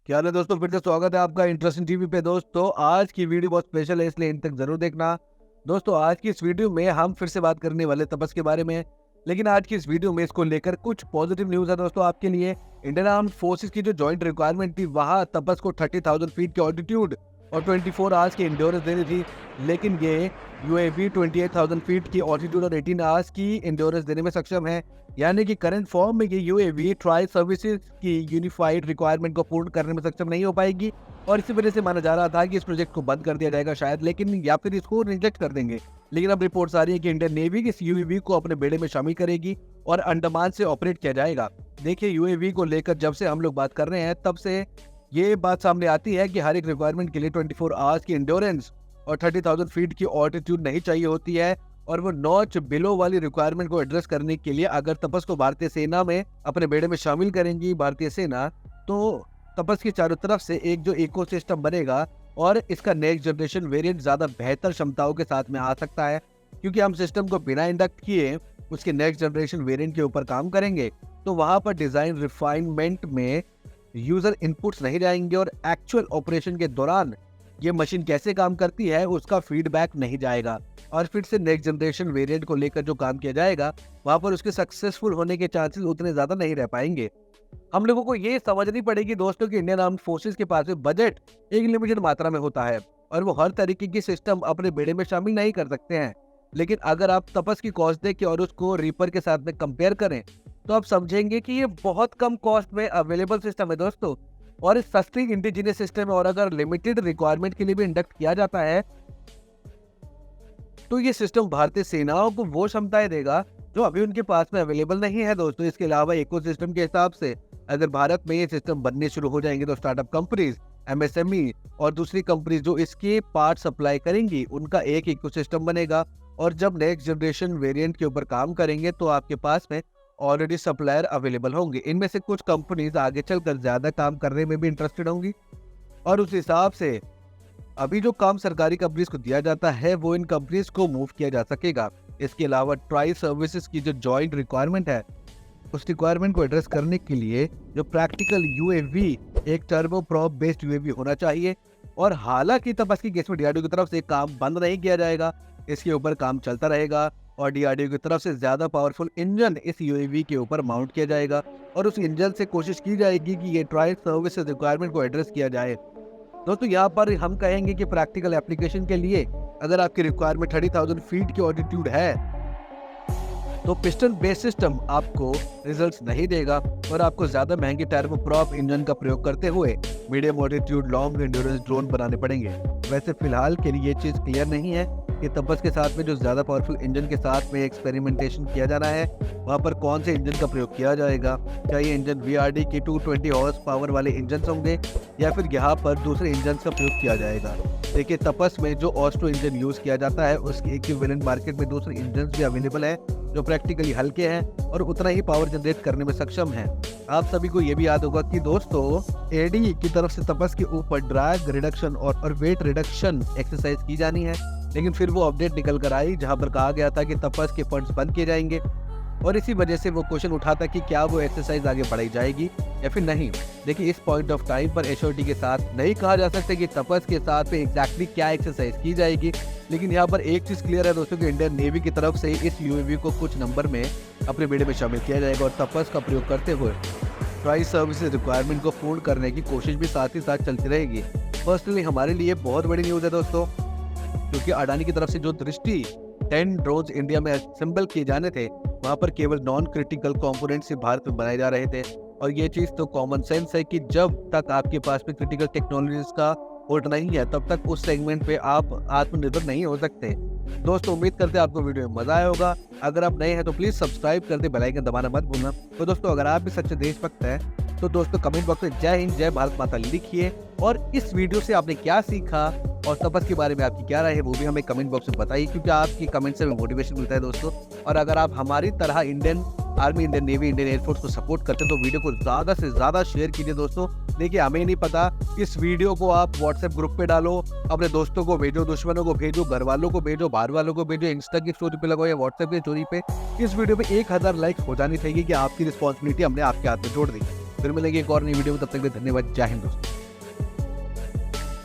क्या हाल है दोस्तों, फिर से स्वागत है आपका इंटरेस्टिंग टीवी पे। दोस्तों आज की वीडियो बहुत स्पेशल है, इसलिए इन तक जरूर देखना। दोस्तों आज की इस वीडियो में हम फिर से बात करने वाले तपस के बारे में, लेकिन आज की इस वीडियो में इसको लेकर कुछ पॉजिटिव न्यूज है दोस्तों आपके लिए। इंडियन आर्म्ड फोर्सेस की जो जॉइंट रिक्वायरमेंट थी, वहां तपस को 30,000 फीट की ऑल्टीट्यूड और 24 आवर्स की इंड्योरेंस देनी थी, लेकिन ये यूएवी 28,000 फीट की ऑल्टीट्यूड और 18 आवर्स की इंड्योरेंस देने में सक्षम है। यानी कि करंट फॉर्म में ये यूएवी ट्राई सर्विसेज की यूनिफाइड रिक्वायरमेंट को पूर्ण करने में सक्षम नहीं हो पाएगी, और इसी वजह से माना जा रहा था कि इस प्रोजेक्ट को बंद कर दिया जाएगा शायद, लेकिन या फिर इसको रिजेक्ट कर देंगे। लेकिन अब रिपोर्ट्स आ रही है कि इंडियन नेवी इस यूएवी को अपने बेड़े में शामिल करेगी और अंडमान से ऑपरेट किया जाएगा। देखिए यूएवी को लेकर जब से हम लोग बात कर रहे हैं, तब से ये बात सामने आती है कि हर एक रिक्वायरमेंट के लिए 24 आवर्स की इंड्योरेंस और 30,000 फीट की ऑल्टीट्यूड नहीं चाहिए होती है, और वो नॉच बिलो वाली रिक्वायरमेंट को एड्रेस करने के लिए अगर तपस को भारतीय सेना में अपने बेड़े में शामिल करेंगी भारतीय सेना, तो तपस की चारों तरफ से एक जो इकोसिस्टम बनेगा और इसका नेक्स्ट जनरेशन वेरिएंट ज्यादा बेहतर क्षमताओं के साथ में आ सकता है, क्योंकि हम सिस्टम को बिना इंडक्ट किए उसके नेक्स्ट जनरेशन वेरिएंट के ऊपर काम करेंगे, तो वहां पर डिजाइन रिफाइनमेंट में यूजर इनपुट्स नहीं जाएंगे और एक्चुअल ऑपरेशन के दौरान ये मशीन कैसे काम करती है उसका फीडबैक नहीं जाएगा, और फिर से नेक्स्ट जनरेशन वेरिएंट को लेकर जो काम किया जाएगा वहां पर उसके सक्सेसफुल होने के चांसेस उतने ज्यादा नहीं रह पाएंगे। हम लोगों को ये समझनी पड़ेगी दोस्तों कि इंडियन आर्म्ड फोर्सेस के पास में बजट एक लिमिटेड मात्रा में होता है और वो हर तरीके की सिस्टम अपने बेड़े में शामिल नहीं कर सकते हैं। लेकिन अगर आप तपस की कॉस्ट देखें और उसको रीपर के साथ में कंपेयर करें, तो आप समझेंगे कि ये बहुत कम कॉस्ट में अवेलेबल सिस्टम है दोस्तों, और इस सस्ती इंडिजिनियस सिस्टम है, और अगर लिमिटेड रिक्वायरमेंट के लिए भी इंडक्ट किया जाता है तो ये सिस्टम भारतीय सेनाओं को वो क्षमताएं देगा जो अभी उनके पास में अवेलेबल नहीं है दोस्तों। इसके अलावा इकोसिस्टम के हिसाब से अगर भारत में ये सिस्टम बनने शुरू हो जाएंगे, तो स्टार्टअप कंपनीज, एमएसएमई और दूसरी कंपनीज जो इसके पार्ट सप्लाई करेंगी, उनका एक इकोसिस्टम बनेगा, और जब नेक्स्ट जनरेशन वेरिएंट के ऊपर काम करेंगे तो आपके पास में ऑलरेडी सप्लायर अवेलेबल होंगे। इनमें से कुछ कंपनीज आगे चलकर ज्यादा काम करने में भी इंटरेस्टेड होंगी, और उस हिसाब से अभी जो काम सरकारी कंपनीज को दिया जाता है वो इन कंपनीज को मूव किया जा सकेगा। इसके अलावा ट्राई सर्विसेज की जो जॉइंट रिक्वायरमेंट है, उस रिक्वायरमेंट को एड्रेस करने के लिए जो प्रैक्टिकल यूएवी एक टर्बो प्रॉप बेस्ड यूएवी होना चाहिए, और हालांकि तपस की केस में डीआरडीओ की तरफ से काम बंद नहीं किया जाएगा, इसके ऊपर काम चलता रहेगा, और डीआरडीओ की तरफ से ज्यादा पावरफुल इंजन इस यूएवी के ऊपर माउंट किया जाएगा, और उस इंजन से कोशिश की जाएगी कि ये ट्राई सर्विसेज रिक्वायरमेंट को एड्रेस किया जाए। दोस्तों यहाँ पर हम कहेंगे कि प्रैक्टिकल एप्लीकेशन के लिए अगर आपकी रिक्वायरमेंट 30,000 फीट की ऑल्टीट्यूड है, तो पिस्टन बेस सिस्टम आपको रिजल्ट्स नहीं देगा, और आपको ज्यादा महंगे टर्बोप्रॉप इंजन का प्रयोग करते हुए medium altitude long endurance drone बनाने पड़ेंगे। वैसे फिलहाल के लिए ये चीज क्लियर नहीं है कि तपस के साथ में जो ज्यादा पावरफुल इंजन के साथ में एक्सपेरिमेंटेशन किया जाना है, वहाँ पर कौन से इंजन का प्रयोग किया जाएगा। क्या ये इंजन वीआरडी के 220 हॉर्स पावर वाले इंजन होंगे, या फिर यहाँ पर दूसरे इंजन का प्रयोग किया जाएगा। देखिए तपस में जो ऑस्ट्रो इंजन यूज किया जाता है, उसके इक्विवेलेंट मार्केट में दूसरे इंजन भी अवेलेबल है जो प्रैक्टिकली हल्के हैं और उतना ही पावर जनरेट करने में सक्षम है। आप सभी को ये भी याद होगा कि दोस्तों एडी की तरफ से तपस के ऊपर ड्रैग रिडक्शन और वेट रिडक्शन एक्सरसाइज की जानी है, लेकिन फिर वो अपडेट निकल कर आई जहां पर कहा गया था कि तपस के फंड्स बंद किए जाएंगे, और इसी वजह से वो क्वेश्चन उठा था कि क्या वो एक्सरसाइज आगे बढ़ाई जाएगी या फिर नहीं। देखिए इस पॉइंट ऑफ टाइम पर एश्योरिटी के साथ नहीं कहा जा सकता कि तपस के साथ में एग्जैक्टली क्या एक्सरसाइज की जाएगी, लेकिन यहाँ पर एक चीज क्लियर है दोस्तों कि इंडियन नेवी की तरफ से इस यूएवी को कुछ नंबर में अपने बेड़े में शामिल किया जाएगा, और तपस का प्रयोग करते हुए ट्राई सर्विसेज रिक्वायरमेंट को पूर्ण करने की कोशिश भी साथ ही साथ चलती रहेगी। पर्सनली हमारे लिए बहुत बड़ी न्यूज है दोस्तों, क्योंकि अडानी की तरफ से जो दृष्टि 10 ड्रोन्स इंडिया में असेंबल किए जाने थे, वहां पर केवल नॉन क्रिटिकल कंपोनेंट्स ही भारत में बनाए जा रहे थे, और ये चीज तो कॉमन सेंस है कि जब तक आपके पास में क्रिटिकल टेक्नोलॉजीज का होल्ड नहीं है, तब तक उस सेगमेंट पे आप आत्मनिर्भर नहीं हो सकते। दोस्तों उम्मीद करते हैं आपको वीडियो में मजा आया होगा। अगर आप नए हैं तो प्लीज सब्सक्राइब कर दे, बेल आइकन दबाना मत भूलना। तो दोस्तों अगर आप भी सच्चे देशभक्त हैं तो दोस्तों कमेंट बॉक्स में जय हिंद जय भारत माता लिखिए, और इस वीडियो से आपने क्या सीखा और तपस के बारे में आपकी क्या राय है वो भी हमें कमेंट बॉक्स में बताइए, क्योंकि आपकी कमेंट से हमें मोटिवेशन मिलता है दोस्तों। और अगर आप हमारी तरह Indian army, Indian navy, Indian air force को सपोर्ट करते हैं तो वीडियो को ज्यादा से ज्यादा शेयर कीजिए दोस्तों। देखिए हमें नहीं पता, इस वीडियो को आप व्हाट्सएप ग्रुप पे डालो, अपने दोस्तों को भेजो, दुश्मनों को भेजो, घर वालों को भेजो, बाहर वालों को भेजो, इंस्टा की स्टोरी पे लगाओ या व्हाट्सएप की स्टोरी पे। इस वीडियो पे 1000 लाइक्स हो जानी चाहिए कि आपकी रिस्पॉन्सिबिलिटी हमने आपके हाथ में छोड़ दी। फिर मिलेंगे एक और नई वीडियो में, तब तक के लिए धन्यवाद। जय हिंद दोस्तों।